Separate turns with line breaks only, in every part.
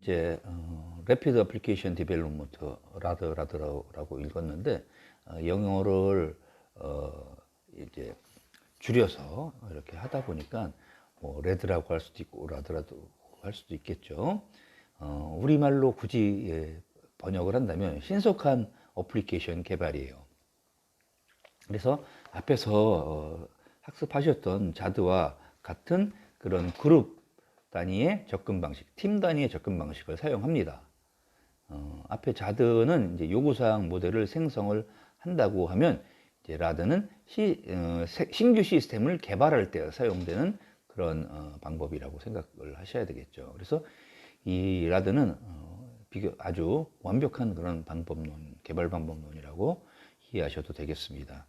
이제 Rapid Application Development 라드라고 읽었는데 영어를 이제 줄여서 이렇게 하다 보니까 뭐 레드라고 할 수도 있고 라드라고 할 수도 있겠죠. 우리말로 굳이 번역을 한다면 신속한 어플리케이션 개발이에요. 그래서 앞에서 학습하셨던 자드와 같은 그런 그룹 단위의 접근 방식, 팀 단위의 접근 방식을 사용합니다. 앞에 자드는 이제 요구사항 모델을 생성을 한다고 하면, 이제 라드는 신규 시스템을 개발할 때 사용되는 그런 방법이라고 생각을 하셔야 되겠죠. 그래서 이 라드는 아주 완벽한 그런 방법론, 개발 방법론이라고 이해하셔도 되겠습니다.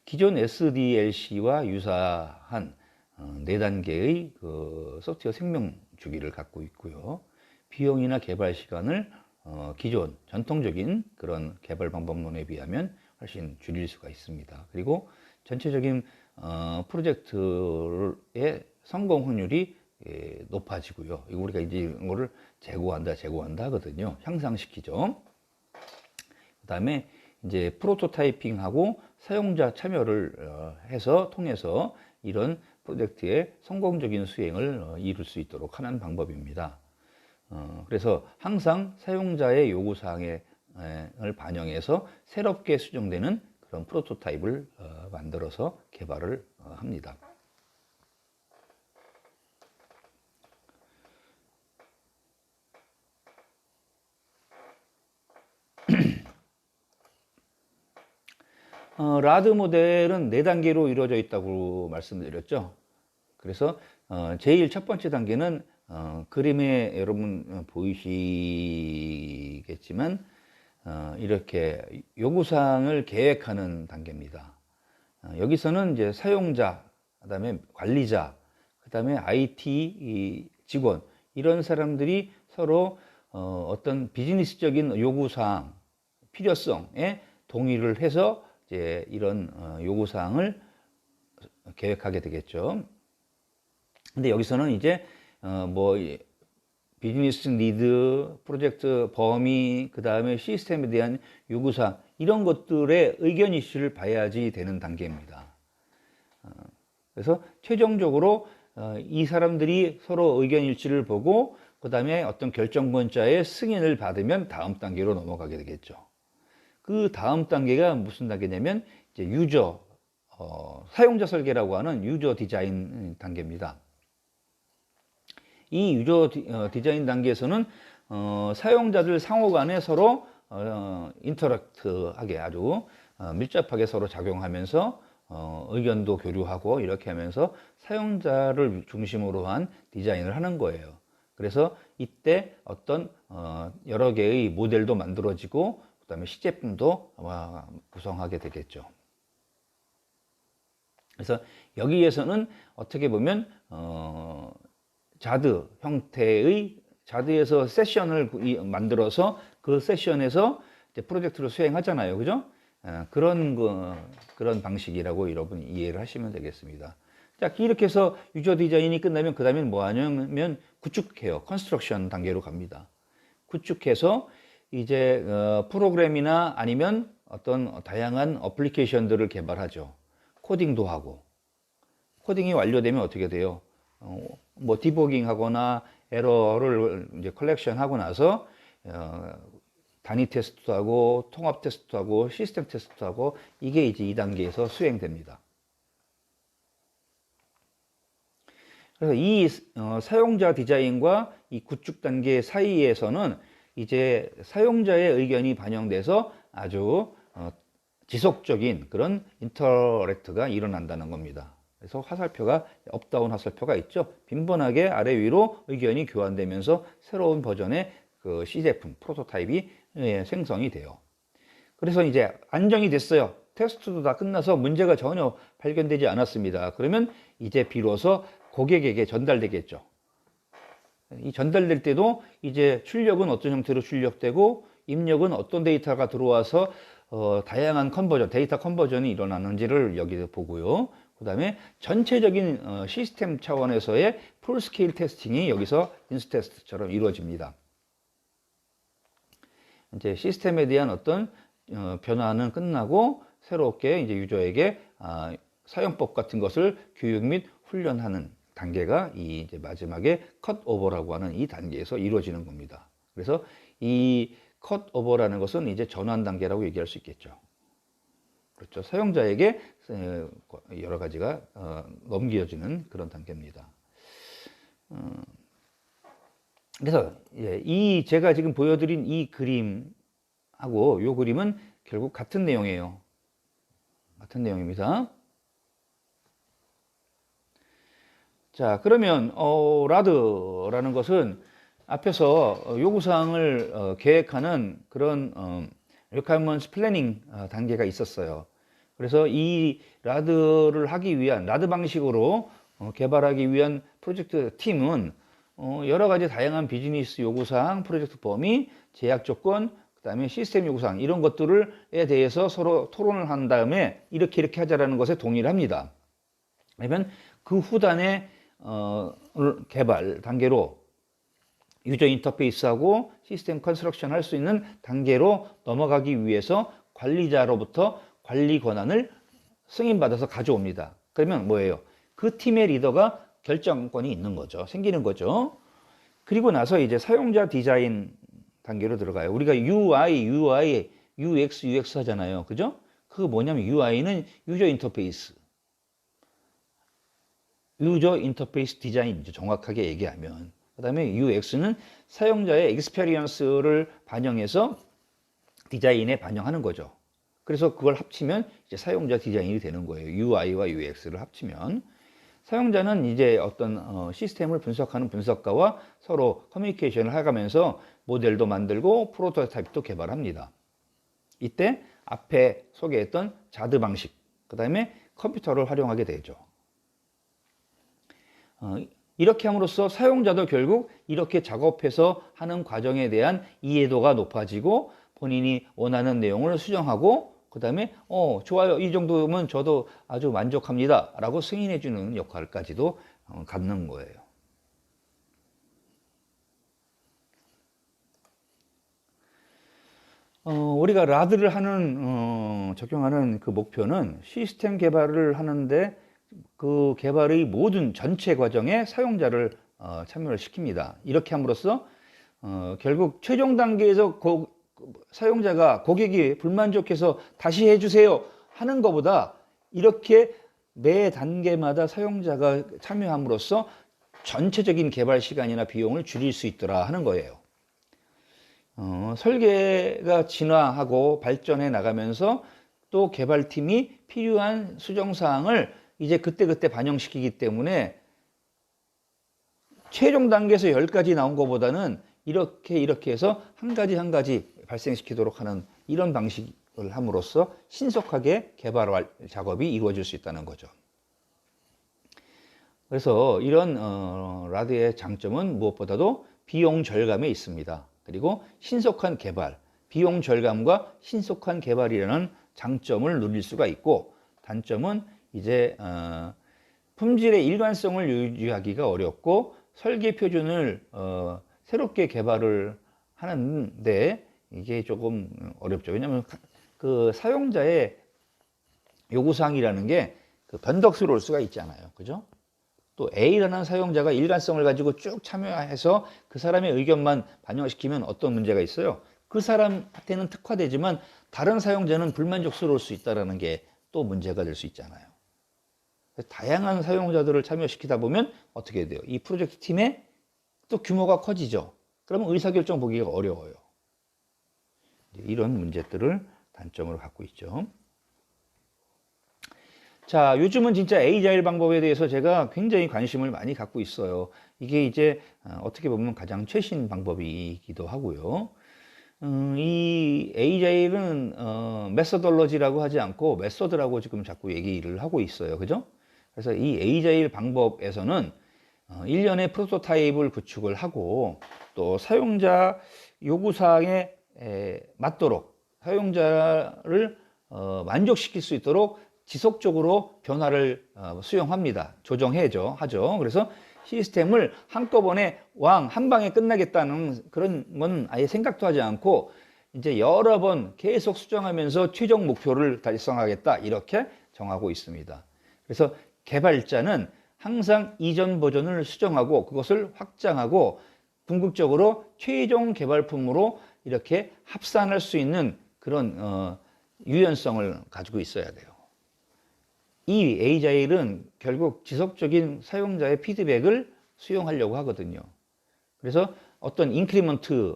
기존 SDLC와 유사한 4단계의 그 소프트웨어 생명 주기를 갖고 있고요. 비용이나 개발 시간을 기존 전통적인 그런 개발 방법론에 비하면 훨씬 줄일 수가 있습니다. 그리고 전체적인 프로젝트의 성공 확률이 높아지고요. 이거 우리가 이제 이거를 재고한다 하거든요. 향상시키죠. 그 다음에 이제 프로토타이핑하고 사용자 참여를 통해서 이런 프로젝트의 성공적인 수행을 이룰 수 있도록 하는 방법입니다. 그래서 항상 사용자의 요구사항을 반영해서 새롭게 수정되는 그런 프로토타입을 만들어서 개발을 합니다. 라드 모델은 4단계로 이루어져 있다고 말씀드렸죠. 그래서 제일 첫 번째 단계는 그림에 여러분 보이시겠지만 이렇게 요구사항을 계획하는 단계입니다. 여기서는 이제 사용자, 그다음에 관리자, 그다음에 IT 직원, 이런 사람들이 서로 어떤 비즈니스적인 요구사항, 필요성에 동의를 해서 이제 이런 요구사항을 계획하게 되겠죠. 근데 여기서는 이제 뭐 비즈니스 니드, 프로젝트 범위, 그 다음에 시스템에 대한 요구사항, 이런 것들의 의견 이슈를 봐야지 되는 단계입니다. 그래서 최종적으로 이 사람들이 서로 의견 일치를 보고 그 다음에 어떤 결정권자의 승인을 받으면 다음 단계로 넘어가게 되겠죠. 그 다음 단계가 무슨 단계냐면 이제 사용자 설계라고 하는 유저 디자인 단계입니다. 이 유저 디자인 단계에서는 사용자들 상호 간에 서로 인터랙트하게 아주 밀접하게 서로 작용하면서 의견도 교류하고 이렇게 하면서 사용자를 중심으로 한 디자인을 하는 거예요. 그래서 이때 어떤 여러 개의 모델도 만들어지고 그다음에 시제품도 아마 구성하게 되겠죠. 그래서 여기에서는 어떻게 보면 자드 형태의 자드에서 세션을 만들어서 그 세션에서 이제 프로젝트를 수행하잖아요, 그죠? 그런 방식이라고 여러분이 이해를 하시면 되겠습니다. 자, 이렇게 해서 유저 디자인이 끝나면 그 다음엔 뭐 하냐면 구축해요. 컨스트럭션 단계로 갑니다. 구축해서 이제 프로그램이나 아니면 어떤 다양한 어플리케이션들을 개발하죠. 코딩도 하고. 코딩이 완료되면 어떻게 돼요? 뭐 디버깅 하거나 에러를 이제 컬렉션 하고 나서 단위 테스트도 하고 통합 테스트도 하고 시스템 테스트도 하고, 이게 이제 2단계에서 수행됩니다. 그래서 이 사용자 디자인과 이 구축 단계 사이에서는 이제 사용자의 의견이 반영돼서 아주 지속적인 그런 인터랙트가 일어난다는 겁니다. 그래서 화살표가 업다운 화살표가 있죠. 빈번하게 아래 위로 의견이 교환되면서 새로운 버전의 그 C제품 프로토타입이 생성이 돼요. 그래서 이제 안정이 됐어요. 테스트도 다 끝나서 문제가 전혀 발견되지 않았습니다. 그러면 이제 비로소 고객에게 전달되겠죠. 이 전달될 때도 이제 출력은 어떤 형태로 출력되고 입력은 어떤 데이터가 들어와서 다양한 데이터 컨버전이 일어나는지를 여기서 보고요. 그 다음에 전체적인 시스템 차원에서의 풀스케일 테스팅이 여기서 인스테스트처럼 이루어집니다. 이제 시스템에 대한 어떤 변화는 끝나고 새롭게 이제 유저에게 사용법 같은 것을 교육 및 훈련하는 단계가 이 이제 마지막에 컷오버라고 하는 이 단계에서 이루어지는 겁니다. 그래서 이 컷오버라는 것은 이제 전환 단계라고 얘기할 수 있겠죠. 그렇죠. 사용자에게 여러 가지가 넘겨지는 그런 단계입니다. 그래서 이 제가 지금 보여드린 이 그림하고 이 그림은 결국 같은 내용이에요. 같은 내용입니다. 자, 그러면 라드라는 것은 앞에서 요구사항을 계획하는 그런 requirements planning 단계가 있었어요. 그래서 이 라드를 하기 위한 라드 방식으로 개발하기 위한 프로젝트 팀은 여러 가지 다양한 비즈니스 요구사항, 프로젝트 범위, 제약 조건, 그 다음에 시스템 요구사항 이런 것들에 대해서 서로 토론을 한 다음에 이렇게 하자라는 것에 동의를 합니다. 그러면 그 후단의 개발 단계로 유저 인터페이스하고 시스템 컨스트럭션 할 수 있는 단계로 넘어가기 위해서 관리자로부터 관리 권한을 승인받아서 가져옵니다. 그러면 뭐예요? 그 팀의 리더가 결정권이 있는 거죠. 생기는 거죠. 그리고 나서 이제 사용자 디자인 단계로 들어가요. 우리가 UI, UX, UX 하잖아요. 그죠? 그거 뭐냐면 UI는 유저 인터페이스. 유저 인터페이스 디자인이죠. 정확하게 얘기하면. 그 다음에 UX는 사용자의 익스페리언스를 반영해서 디자인에 반영하는 거죠. 그래서 그걸 합치면 이제 사용자 디자인이 되는 거예요. UI와 UX를 합치면. 사용자는 이제 어떤 시스템을 분석하는 분석가와 서로 커뮤니케이션을 해가면서 모델도 만들고 프로토타입도 개발합니다. 이때 앞에 소개했던 자드 방식, 그 다음에 컴퓨터를 활용하게 되죠. 이렇게 함으로써 사용자도 결국 이렇게 작업해서 하는 과정에 대한 이해도가 높아지고 본인이 원하는 내용을 수정하고 그 다음에 좋아요, 이 정도면 저도 아주 만족합니다 라고 승인해 주는 역할까지도 갖는 거예요. 우리가 라드를 하는 적용하는 그 목표는 시스템 개발을 하는데 그 개발의 모든 전체 과정에 사용자를 참여를 시킵니다. 이렇게 함으로써 결국 최종 단계에서 사용자가 고객이 불만족해서 다시 해주세요 하는 것보다 이렇게 매 단계마다 사용자가 참여함으로써 전체적인 개발 시간이나 비용을 줄일 수 있더라 하는 거예요. 설계가 진화하고 발전해 나가면서 또 개발팀이 필요한 수정사항을 이제 그때그때 반영시키기 때문에 최종 단계에서 10가지 나온 것보다는 이렇게 해서 한 가지 발생시키도록 하는 이런 방식을 함으로써 신속하게 개발 작업이 이루어질 수 있다는 거죠. 그래서 이런 라드의 장점은 무엇보다도 비용 절감에 있습니다. 그리고 신속한 개발, 비용 절감과 신속한 개발이라는 장점을 누릴 수가 있고 단점은 이제 품질의 일관성을 유지하기가 어렵고 설계 표준을 새롭게 개발을 하는데 이게 조금 어렵죠. 왜냐하면 그 사용자의 요구사항이라는 게 그 변덕스러울 수가 있잖아요. 그죠? 또 A라는 사용자가 일관성을 가지고 쭉 참여해서 그 사람의 의견만 반영시키면 어떤 문제가 있어요? 그 사람한테는 특화되지만 다른 사용자는 불만족스러울 수 있다는 게 또 문제가 될 수 있잖아요. 다양한 사용자들을 참여시키다 보면 어떻게 돼요? 이 프로젝트 팀의 또 규모가 커지죠. 그러면 의사결정 보기가 어려워요. 이런 문제들을 단점으로 갖고 있죠. 자, 요즘은 진짜 에이자일 방법에 대해서 제가 굉장히 관심을 많이 갖고 있어요. 이게 이제 어떻게 보면 가장 최신 방법이기도 하고요. 이 에이자일은 메소돌로지라고 하지 않고 메소드라고 지금 자꾸 얘기를 하고 있어요. 그죠? 그래서 이 에이자일 방법에서는 일련의 프로토타입을 구축을 하고 또 사용자 요구사항에 맞도록 사용자를 만족시킬 수 있도록 지속적으로 변화를 수용합니다. 조정하죠. 그래서 시스템을 한꺼번에 한 방에 끝나겠다는 그런 건 아예 생각도 하지 않고 이제 여러 번 계속 수정하면서 최종 목표를 달성하겠다 이렇게 정하고 있습니다. 그래서 개발자는 항상 이전 버전을 수정하고 그것을 확장하고 궁극적으로 최종 개발품으로 이렇게 합산할 수 있는 그런 유연성을 가지고 있어야 돼요. 이 에이자일은 결국 지속적인 사용자의 피드백을 수용하려고 하거든요. 그래서 어떤 인크리먼트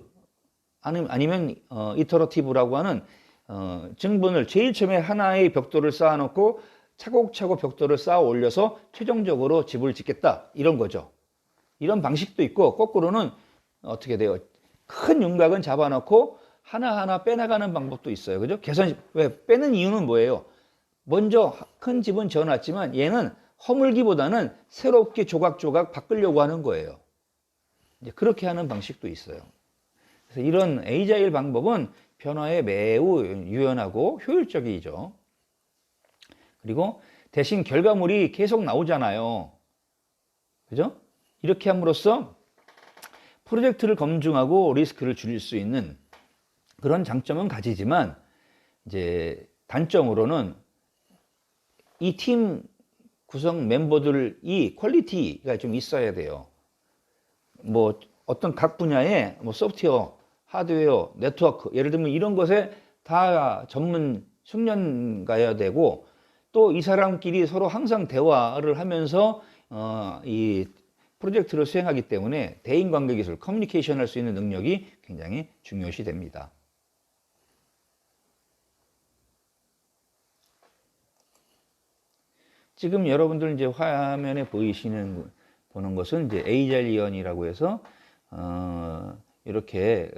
아니면 이터러티브라고 하는 증분을 제일 처음에 하나의 벽돌을 쌓아놓고 차곡차곡 벽돌을 쌓아 올려서 최종적으로 집을 짓겠다 이런 거죠. 이런 방식도 있고 거꾸로는 어떻게 돼요? 큰 윤곽은 잡아놓고 하나하나 빼나가는 방법도 있어요. 그죠? 왜 빼는 이유는 뭐예요? 먼저 큰 집은 지어놨지만 얘는 허물기보다는 새롭게 조각조각 바꾸려고 하는 거예요. 이제 그렇게 하는 방식도 있어요. 그래서 이런 에이자일 방법은 변화에 매우 유연하고 효율적이죠. 그리고 대신 결과물이 계속 나오잖아요. 그죠? 이렇게 함으로써 프로젝트를 검증하고 리스크를 줄일 수 있는 그런 장점은 가지지만 이제 단점으로는 이 팀 구성 멤버들이 퀄리티가 좀 있어야 돼요. 뭐 어떤 각 분야의 뭐 소프트웨어, 하드웨어, 네트워크 예를 들면 이런 것에 다 전문 숙련가야 되고 또 이 사람끼리 서로 항상 대화를 하면서 이 프로젝트를 수행하기 때문에 대인관계 기술, 커뮤니케이션 할 수 있는 능력이 굉장히 중요시 됩니다. 지금 여러분들 이제 화면에 보는 것은 이제 에이자일리언이라고 해서 이렇게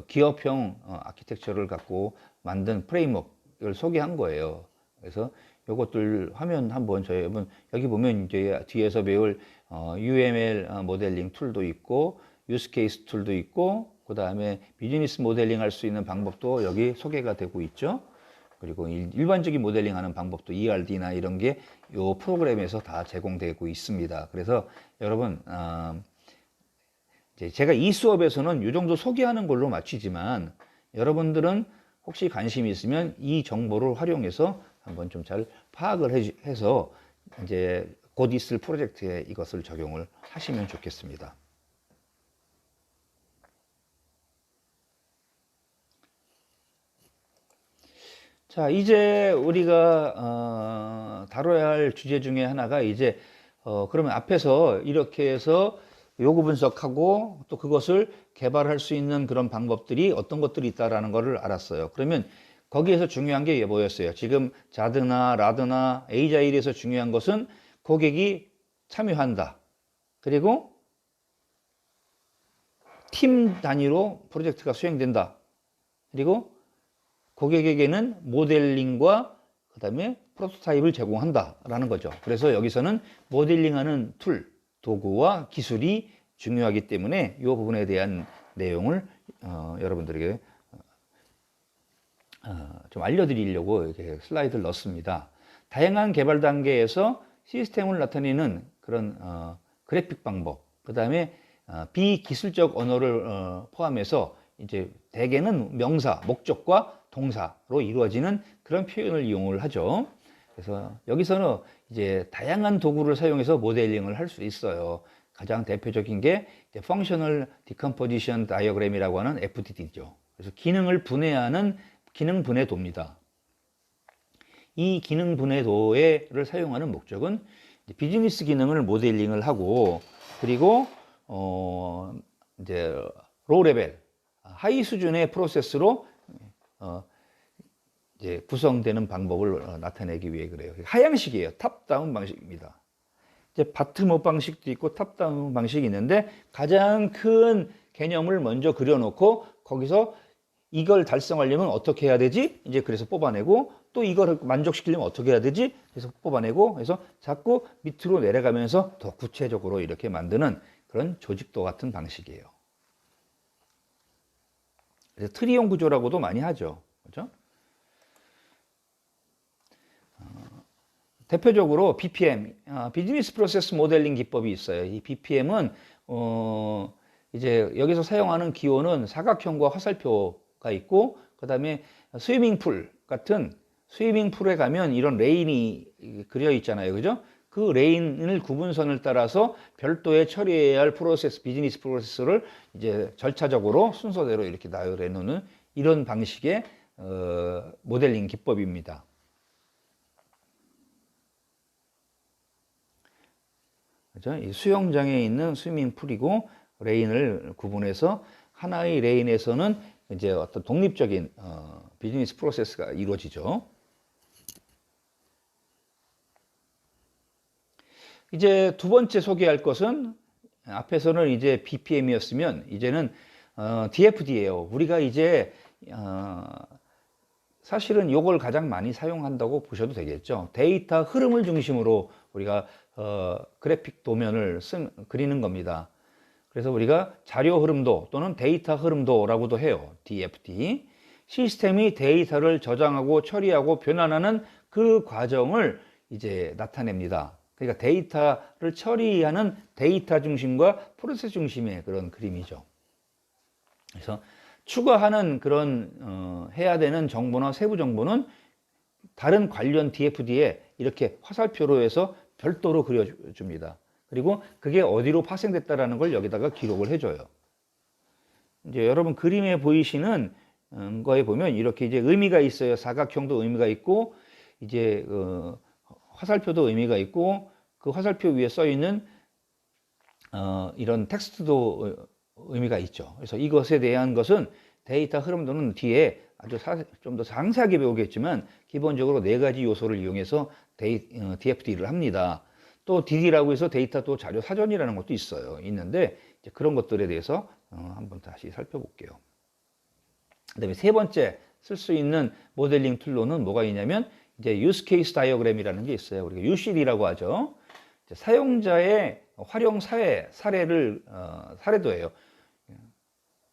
기업형 아키텍처를 갖고 만든 프레임워크를 소개한 거예요. 그래서 요것들 화면 한번 여기 보면 이제 뒤에서 배울 UML 모델링 툴도 있고 유스 케이스 툴도 있고 그 다음에 비즈니스 모델링 할 수 있는 방법도 여기 소개가 되고 있죠. 그리고 일반적인 모델링 하는 방법도 ERD나 이런 게 이 프로그램에서 다 제공되고 있습니다. 그래서 여러분 이제 제가 이 수업에서는 이 정도 소개하는 걸로 마치지만 여러분들은 혹시 관심이 있으면 이 정보를 활용해서 한번 좀 잘 파악을 해서 이제 곧 있을 프로젝트에 이것을 적용을 하시면 좋겠습니다. 자, 이제 우리가 다뤄야 할 주제 중에 하나가 이제 그러면 앞에서 이렇게 해서 요구 분석하고 또 그것을 개발할 수 있는 그런 방법들이 어떤 것들이 있다라는 것을 알았어요. 그러면 거기에서 중요한 게 뭐였어요? 지금 자드나 라드나 에이자일에서 중요한 것은 고객이 참여한다. 그리고 팀 단위로 프로젝트가 수행된다. 그리고 고객에게는 모델링과 그 다음에 프로토타입을 제공한다라는 거죠. 그래서 여기서는 모델링하는 툴, 도구와 기술이 중요하기 때문에 이 부분에 대한 내용을 여러분들에게 좀 알려드리려고 이렇게 슬라이드를 넣었습니다. 다양한 개발 단계에서 시스템을 나타내는 그런 그래픽 방법, 그 다음에 비기술적 언어를 포함해서 이제 대개는 명사, 목적과 동사로 이루어지는 그런 표현을 이용을 하죠. 그래서 여기서는 이제 다양한 도구를 사용해서 모델링을 할 수 있어요. 가장 대표적인 게 Functional Decomposition Diagram이라고 하는 FDD죠. 그래서 기능을 분해하는 기능 분해도입니다. 이 기능 분해도를 사용하는 목적은 비즈니스 기능을 모델링을 하고 그리고 이제 로우 레벨, 하이 수준의 프로세스로 이제 구성되는 방법을 나타내기 위해 그래요. 하향식이에요. 탑다운 방식입니다. 이제 바텀업 방식도 있고 탑다운 방식이 있는데 가장 큰 개념을 먼저 그려놓고 거기서 이걸 달성하려면 어떻게 해야 되지? 이제 그래서 뽑아내고 또 이걸 만족시키려면 어떻게 해야 되지? 그래서 뽑아내고 그래서 자꾸 밑으로 내려가면서 더 구체적으로 이렇게 만드는 그런 조직도 같은 방식이에요. 그래서 트리온 구조라고도 많이 하죠. 그렇죠? 대표적으로 BPM, 비즈니스 프로세스 모델링 기법이 있어요. 이 BPM은 이제 여기서 사용하는 기호는 사각형과 화살표 레인가 있고, 그 다음에 스위밍풀 같은 스위밍풀에 가면 이런 레인이 그려 있잖아요. 그죠? 그 레인을 구분선을 따라서 별도의 처리해야 할 프로세스, 비즈니스 프로세스를 이제 절차적으로 순서대로 이렇게 나열해 놓는 이런 방식의 모델링 기법입니다. 그죠? 이 수영장에 있는 스위밍풀이고 레인을 구분해서 하나의 레인에서는 이제 어떤 독립적인 비즈니스 프로세스가 이루어지죠. 이제 두 번째 소개할 것은 앞에서는 이제 BPM이었으면 이제는 DFD예요. 우리가 이제 사실은 이걸 가장 많이 사용한다고 보셔도 되겠죠. 데이터 흐름을 중심으로 우리가 그래픽 도면을 그리는 겁니다. 그래서 우리가 자료 흐름도 또는 데이터 흐름도라고도 해요. DFD. 시스템이 데이터를 저장하고 처리하고 변환하는 그 과정을 이제 나타냅니다. 그러니까 데이터를 처리하는 데이터 중심과 프로세스 중심의 그런 그림이죠. 그래서 추가하는 그런 해야 되는 정보나 세부 정보는 다른 관련 DFD에 이렇게 화살표로 해서 별도로 그려줍니다. 그리고 그게 어디로 파생됐다라는 걸 여기다가 기록을 해줘요. 이제 여러분 그림에 보이시는 거에 보면 이렇게 이제 의미가 있어요. 사각형도 의미가 있고, 이제 화살표도 의미가 있고, 그 화살표 위에 써 있는 이런 텍스트도 의미가 있죠. 그래서 이것에 대한 것은 데이터 흐름도는 뒤에 아주 좀 더 상세하게 배우겠지만 기본적으로 네 가지 요소를 이용해서 DFD를 합니다. 또 DD라고 해서 데이터 또 자료 사전이라는 것도 있는데 이제 그런 것들에 대해서 한번 다시 살펴볼게요. 그다음에 세 번째 쓸 수 있는 모델링 툴로는 뭐가 있냐면 이제 유스 케이스 다이어그램이라는 게 있어요. 우리가 UCD라고 하죠. 사용자의 활용 사례를 사례도예요.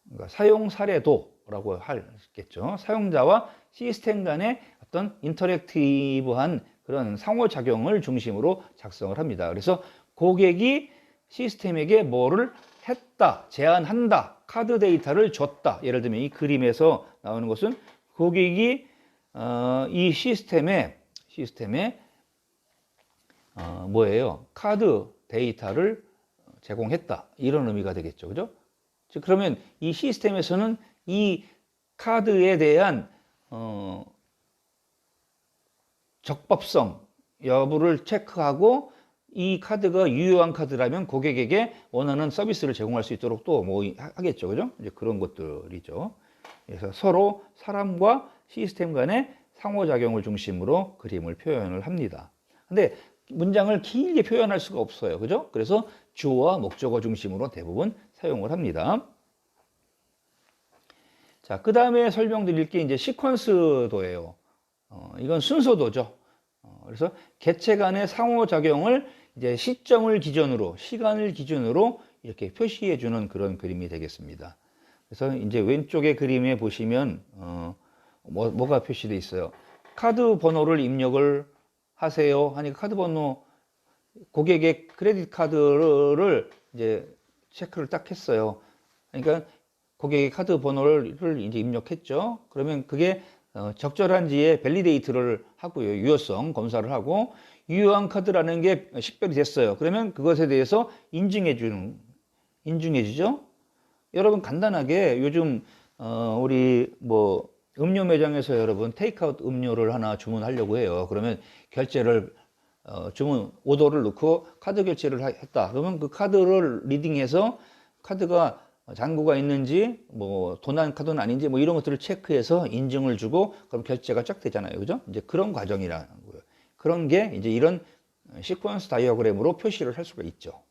그러니까 사용 사례도라고 하겠죠. 사용자와 시스템 간의 어떤 인터랙티브한 그런 상호작용을 중심으로 작성을 합니다. 그래서 고객이 시스템에게 뭐를 했다, 제안한다, 카드 데이터를 줬다. 예를 들면 이 그림에서 나오는 것은 고객이 이 시스템에 뭐예요? 카드 데이터를 제공했다. 이런 의미가 되겠죠. 그죠? 즉 그러면 이 시스템에서는 이 카드에 대한 적법성 여부를 체크하고 이 카드가 유효한 카드라면 고객에게 원하는 서비스를 제공할 수 있도록 또 뭐 하겠죠. 그죠? 이제 그런 것들이죠. 그래서 서로 사람과 시스템 간의 상호작용을 중심으로 그림을 표현을 합니다. 근데 문장을 길게 표현할 수가 없어요. 그죠? 그래서 주어와 목적어 중심으로 대부분 사용을 합니다. 자, 그 다음에 설명드릴 게 이제 시퀀스도예요. 이건 순서도죠. 그래서 객체 간의 상호작용을 이제 시점을 기준으로, 시간을 기준으로 이렇게 표시해 주는 그런 그림이 되겠습니다. 그래서 이제 왼쪽의 그림에 보시면, 뭐가 표시되어 있어요? 카드 번호를 입력을 하세요. 하니까 카드 번호, 고객의 크레딧 카드를 이제 체크를 딱 했어요. 그러니까 고객의 카드 번호를 이제 입력했죠. 그러면 그게 적절한지에 밸리데이트를 하고요. 유효성 검사를 하고 유효한 카드라는 게 식별이 됐어요. 그러면 그것에 대해서 인증해 주죠. 여러분 간단하게 요즘 우리 뭐 음료 매장에서 여러분 테이크아웃 음료를 하나 주문하려고 해요. 그러면 결제를 주문 오더를 넣고 카드 결제를 했다. 그러면 그 카드를 리딩해서 카드가 잔고가 있는지 뭐 도난 카드는 아닌지 뭐 이런 것들을 체크해서 인증을 주고 그럼 결제가 쫙 되잖아요. 그죠? 이제 그런 과정이라는 거예요. 그런 게 이제 이런 시퀀스 다이어그램으로 표시를 할 수가 있죠.